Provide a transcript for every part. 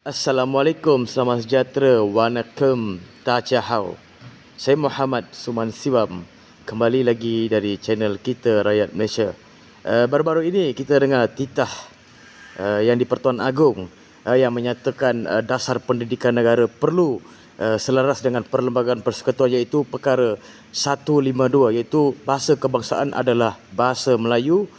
Assalamualaikum, selamat sejahtera, wanakem, tachahau. Saya Muhammad Suman Siwam, kembali lagi dari channel kita Rakyat Malaysia. Baru-baru ini kita dengar titah yang di Pertuan Agong yang menyatakan dasar pendidikan negara perlu selaras dengan Perlembagaan Persekutuan, iaitu perkara 152, iaitu bahasa kebangsaan adalah bahasa Melayu.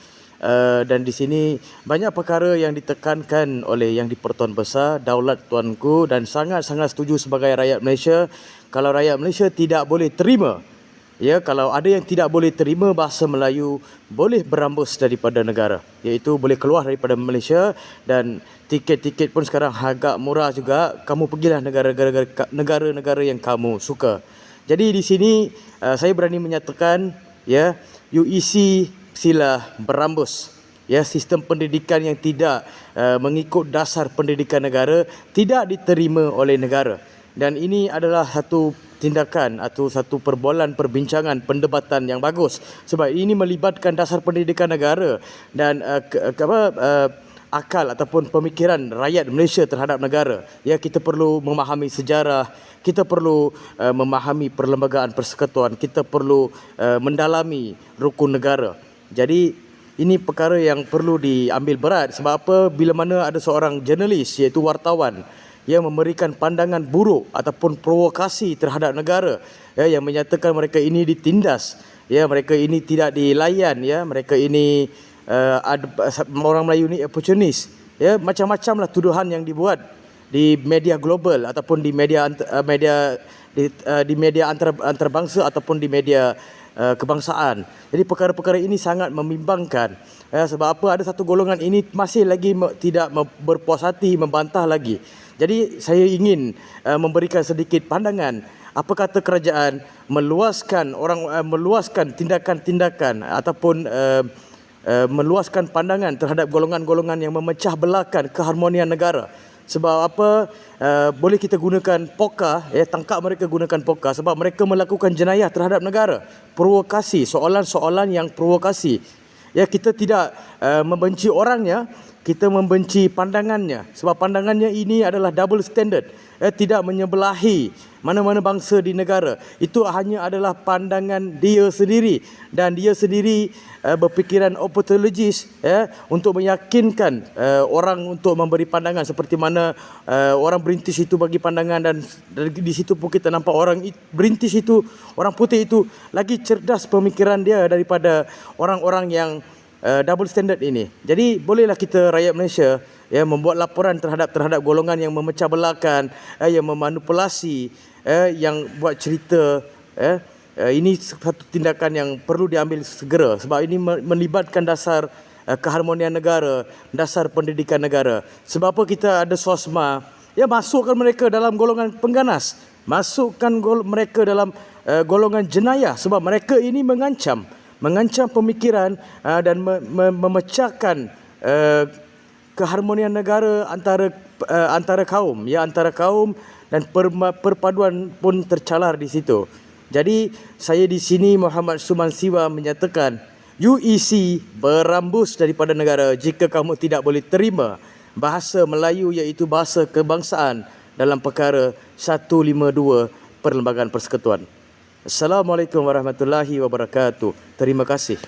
Dan di sini banyak perkara yang ditekankan oleh Yang di-Pertuan Besar, Daulat Tuanku, dan sangat-sangat setuju sebagai rakyat Malaysia. Kalau rakyat Malaysia tidak boleh terima, kalau ada yang tidak boleh terima bahasa Melayu, boleh berambus daripada negara, iaitu boleh keluar daripada Malaysia. Dan tiket-tiket pun sekarang agak murah juga. Kamu pergilah negara-negara yang kamu suka. Jadi di sini saya berani menyatakan, UEC sila berambus. Sistem pendidikan yang tidak mengikut dasar pendidikan negara tidak diterima oleh negara. Dan ini adalah satu tindakan atau satu perbualan, perbincangan, pendebatan yang bagus, sebab ini melibatkan dasar pendidikan negara dan akal ataupun pemikiran rakyat Malaysia terhadap negara. Kita perlu memahami sejarah, kita perlu memahami Perlembagaan Persekutuan, kita perlu mendalami rukun negara. Jadi ini perkara yang perlu diambil berat. Sebab apa? Bila mana ada seorang jurnalis, iaitu wartawan, yang memberikan pandangan buruk ataupun provokasi terhadap negara, yang menyatakan mereka ini ditindas, mereka ini tidak dilayan, mereka ini orang Melayu ni opportunis, macam-macam lah tuduhan yang dibuat di media global ataupun di media antarabangsa ataupun di media kebangsaan. Jadi perkara-perkara ini sangat membimbangkan. Sebab apa? Ada satu golongan ini masih lagi tidak berpuas hati, membantah lagi. Jadi saya ingin memberikan sedikit pandangan. Apa kata kerajaan meluaskan tindakan-tindakan ataupun meluaskan pandangan terhadap golongan-golongan yang memecah belahkan keharmonian negara. Sebab apa? Boleh kita gunakan POKA, tangkap mereka gunakan POKA sebab mereka melakukan jenayah terhadap negara. Provokasi, soalan-soalan yang provokasi. Kita tidak membenci orangnya, kita membenci pandangannya. Sebab pandangannya ini adalah double standard. Tidak menyebelahi mana-mana bangsa di negara. Itu hanya adalah pandangan dia sendiri. Dan dia sendiri berfikiran opportunistis, untuk meyakinkan orang untuk memberi pandangan. Seperti mana orang British itu bagi pandangan, dan di situ pun kita nampak orang British itu, orang putih itu lagi cerdas pemikiran dia daripada orang-orang yang double standard ini. Jadi bolehlah kita rakyat Malaysia membuat laporan terhadap golongan yang memecah belahkan, yang memanipulasi, yang buat cerita. Ini satu tindakan yang perlu diambil segera sebab ini melibatkan dasar keharmonian negara, dasar pendidikan negara. Sebab apa kita ada SOSMA? Masukkan mereka dalam golongan pengganas, masukkan mereka dalam golongan jenayah sebab mereka ini mengancam pemikiran dan memecahkan keharmonian negara antara kaum, antara kaum, dan perpaduan pun tercalar di situ. Jadi saya di sini Muhammad Suman Siwam menyatakan UEC berambus daripada negara jika kamu tidak boleh terima bahasa Melayu, iaitu bahasa kebangsaan, dalam perkara 152 Perlembagaan Persekutuan. Assalamualaikum warahmatullahi wabarakatuh. Terima kasih.